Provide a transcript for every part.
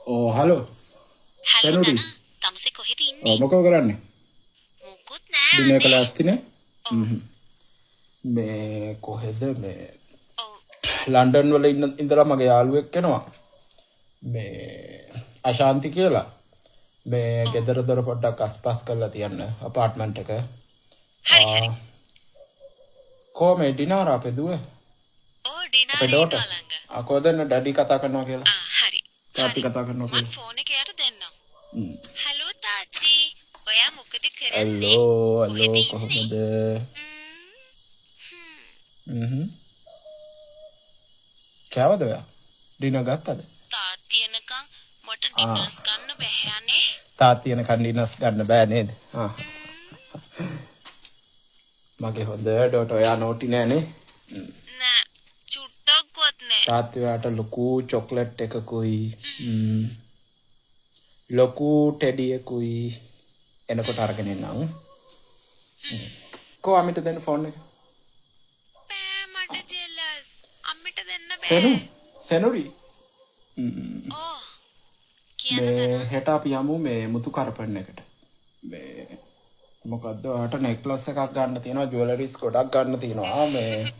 Oh, halo. Halo Senuri. Dana, තමසේ කොහෙද Oh, ඉන්නේ? මොකෝ කරන්නේ? මොකුත් නෑ දිනේ අනේ. කලාස් තිනේ? ඔව්. මේ කොහෙද මේ ඔව්. ලන්ඩන් වල ඉඳලා මගේ යාළුවෙක් එනවා. මේ අශාන්ති කියලා. මේ ගෙදර දොර පොඩ්ඩක් අස්පස් කරලා තියන්න අපාර්ට්මන්ට් එක. හරි හරි. කොහමද ඩිනාර අපේ දුවේ? ඕ ඩිනාර් අපේ ඩෝටර්. ඉන්නවා ළඟ. කොහෙද ඩැඩි කතා කරනවා කියලා? හරි. තාත්ති කතා කරනවා මං කියලා. ෆෝන් එක යට දෙන්නම්. හලෝ තාත්ති. ඔයා මොකද කරන්නේ? හලෝ කොහෙද ඉන්නේ? කොහොමද? කෑවද ඔයා? ඩිනර් ගත්තද? තාත්ති එනකන් මට ඩිනර්ස් ගන්න බැහැ අනේ. තාත්ති එනකන් ඩිනර්ස් ගන්න බෑ නේද? මගේ හොඳ ඩොට ඔයා නෝටි නෑනේ. නෑ. චුට්ටක්වත් නෑ. තාත්ති ඔයාට ලොකු චොක්ලට් එකකුයි ලොකු ටෙඩි එකකුයි එනකොට අරගෙන එන්නම්. කො අමිට දෙන්න ෆෝන් එක. බෑ මට ජෙලස්. අම්මිට දෙන්න බෑ. සෙනුරි. ඕ. කියන්න මේ දනා. හෙට අපි යමු මේ මුතු කරපන්න එකට. මේ මොකද්ද ඔයාට නෙක්ලස් එකක් ගන්න තියෙනවා, ජුවලරිස් ගොඩක් ගන්න තියෙනවා. මේ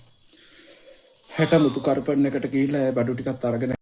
හෙට මුතු කරපන්න එකට ගිහිල්ලා බඩු ටිකක් අරගෙන